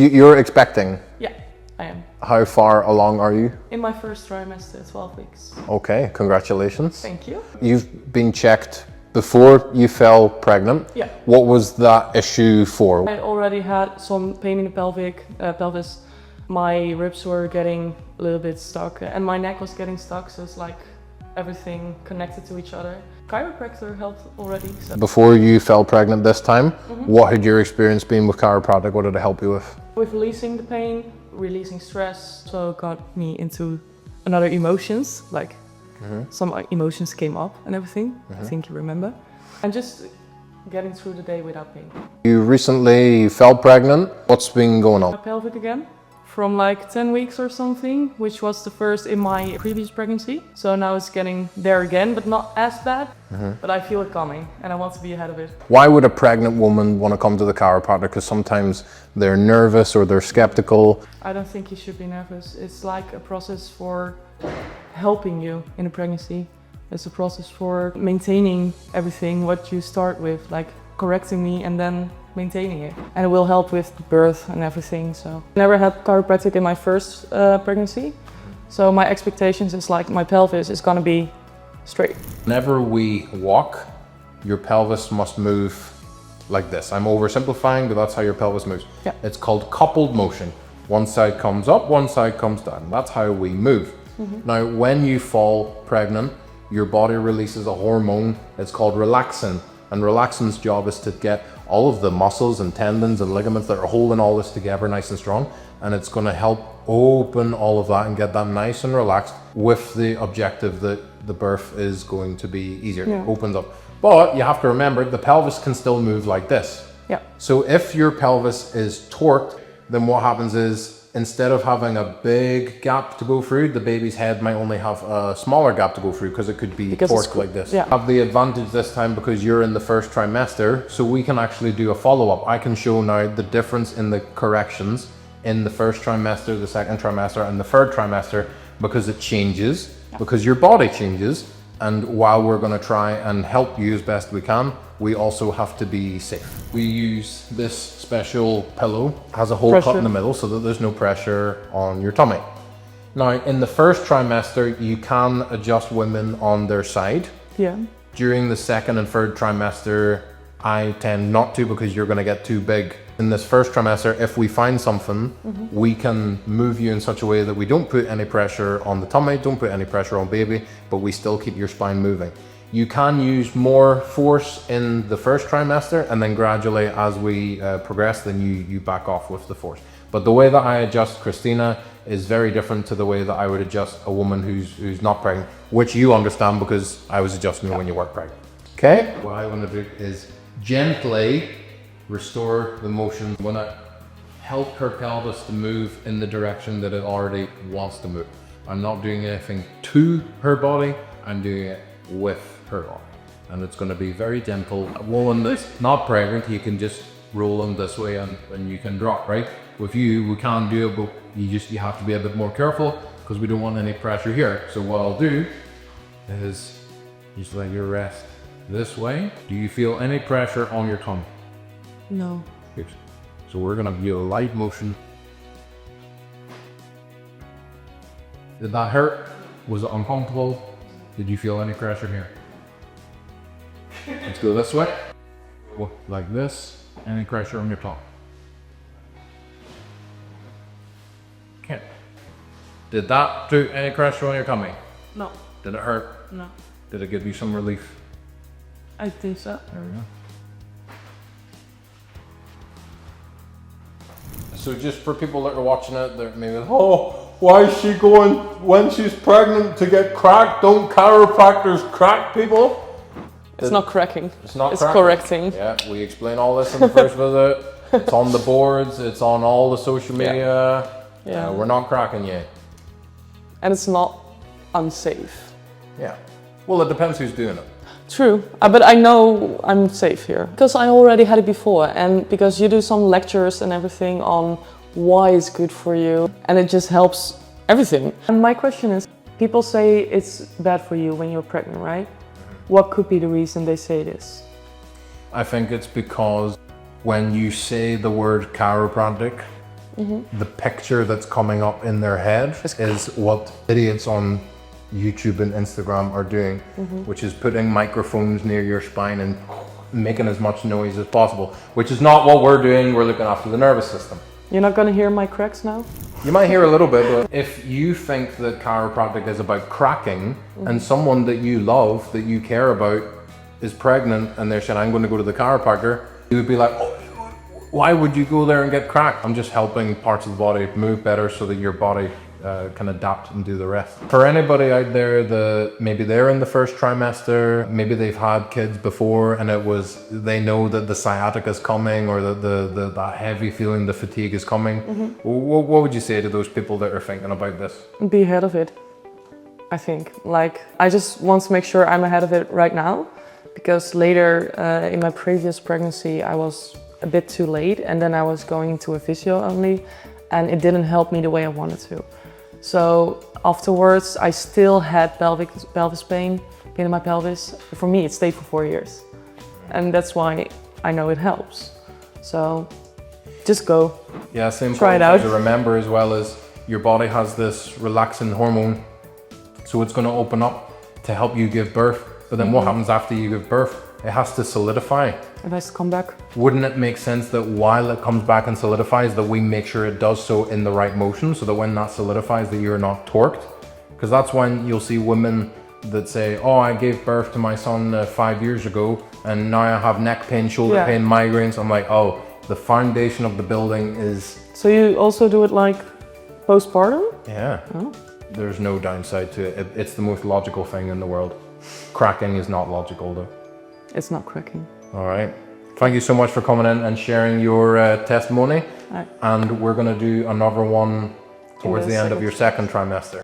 You're expecting? Yeah, I am. How far along are you? In my first trimester, 12 weeks. Okay, congratulations. Thank you. You've been checked before you fell pregnant. Yeah. What was that issue for? I already had some pain in the pelvis. My ribs were getting a little bit stuck and my neck was getting stuck, so it's like everything connected to each other. Chiropractor helped already. So. Before you fell pregnant this time, what had your experience been with chiropractic? What did it help you with? With releasing the pain, releasing stress, so it got me into another emotions, like some emotions came up and everything, I think you remember. And just getting through the day without pain. You recently fell pregnant. What's been going on? My pelvic again, from like 10 weeks or something, which was the first in my previous pregnancy. So now it's getting there again, but not as bad. But I feel it coming and I want to be ahead of it. Why would a pregnant woman want to come to the chiropractor? Because sometimes they're nervous or they're skeptical. I don't think you should be nervous. It's like a process for helping you in a pregnancy. It's a process for maintaining everything, what you start with, like correcting me and then maintaining it. And it will help with birth and everything. So I never had chiropractic in my first pregnancy. So my expectations is like my pelvis is gonna be straight. Whenever we walk, your pelvis must move like this. I'm oversimplifying, but that's how your pelvis moves. Yeah. It's called coupled motion. One side comes up, one side comes down. That's how we move. Now, when you fall pregnant, your body releases a hormone. It's called relaxin. And relaxin's job is to get all of the muscles and tendons and ligaments that are holding all this together nice and strong. And it's going to help open all of that and get that nice and relaxed with the objective that the birth is going to be easier. Yeah. It opens up. But you have to remember the pelvis can still move like this. Yeah. So if your pelvis is torqued, then what happens is instead of having a big gap to go through, the baby's head might only have a smaller gap to go through because it could be torqued like this. Yeah. Have the advantage this time because you're in the first trimester, so we can actually do a follow-up. I can show now the difference in the corrections in the first trimester, the second trimester, and the third trimester because it changes, because your body changes. And while we're going to try and help you as best we can, we also have to be safe. We use this special pillow, has a hole cut in the middle so that there's no pressure on your tummy. Now, in the first trimester, you can adjust women on their side. Yeah. During the second and third trimester, I tend not to because you're going to get too big. In this first trimester, if we find something, we can move you in such a way that we don't put any pressure on the tummy, don't put any pressure on baby, but we still keep your spine moving. You can use more force in the first trimester and then gradually as we progress, then you back off with the force. But the way that I adjust Christina is very different to the way that I would adjust a woman who's not pregnant, which you understand because I was adjusting you when you weren't pregnant. Okay? What I want to do is gently restore the motion. I want to help her pelvis to move in the direction that it already wants to move. I'm not doing anything to her body, I'm doing it with her body. And it's going to be very gentle. A woman that's not pregnant, you can just roll them this way and you can drop, right? With you, we can do it, but you have to be a bit more careful because we don't want any pressure here. So what I'll do is just let you rest this way. Do you feel any pressure on your tongue? No. Good. So we're gonna give you a light motion. Did that hurt? Was it uncomfortable? Did you feel any pressure here? Let's go this way. Like this. Any pressure on your tongue? Okay. Did that do any pressure on your tummy? No. Did it hurt? No. Did it give you some relief? I think so. There we go. So just for people that are watching it, they're maybe, oh, why is she going when she's pregnant to get cracked? Don't chiropractors crack people? It's not cracking. It's not It's cracking. correcting. Yeah, we explain all this in the first visit. It's on the boards, it's on all the social media. Yeah. We're not cracking yet. And it's not unsafe. Yeah. Well, it depends who's doing it. True, but I know I'm safe here because I already had it before, and because you do some lectures and everything on why it's good for you, and it just helps everything. And my question is, people say it's bad for you when you're pregnant, right? What could be the reason they say this? I think it's because when you say the word chiropractic, the picture that's coming up in their head is what idiots on YouTube and Instagram are doing, which is putting microphones near your spine and making as much noise as possible, which is not what we're doing. We're looking after the nervous system. You're not gonna hear my cracks now? You might hear a little bit, but if you think that chiropractic is about cracking and someone that you love, that you care about, is pregnant and they're saying, I'm going to go to the chiropractor, you would be like, oh, why would you go there and get cracked? I'm just helping parts of the body move better so that your body can adapt and do the rest. For anybody out there that maybe they're in the first trimester, maybe they've had kids before and they know that the sciatica is coming or that the heavy feeling, the fatigue is coming, what would you say to those people that are thinking about this? Be ahead of it, I think. Like, I just want to make sure I'm ahead of it right now, because later in my previous pregnancy I was a bit too late, and then I was going to a physio only, and it didn't help me the way I wanted to. So afterwards I still had pelvis pain in my pelvis. For me it stayed for 4 years, and that's why I know it helps. So just go. Yeah, same. Try it out. To remember as well is your body has this relaxing hormone, so it's going to open up to help you give birth. But then what happens after you give birth? It has to solidify. It has to come back. Wouldn't it make sense that while it comes back and solidifies, that we make sure it does so in the right motion, so that when that solidifies, that you're not torqued? Because that's when you'll see women that say, oh, I gave birth to my son 5 years ago, and now I have neck pain, shoulder pain, migraines. I'm like, oh, the foundation of the building is... So you also do it like postpartum? Yeah. Oh. There's no downside to it. It's the most logical thing in the world. Cracking is not logical though. It's not cracking. All right. Thank you so much for coming in and sharing your testimony. And we're going to do another one towards the end of your second trimester.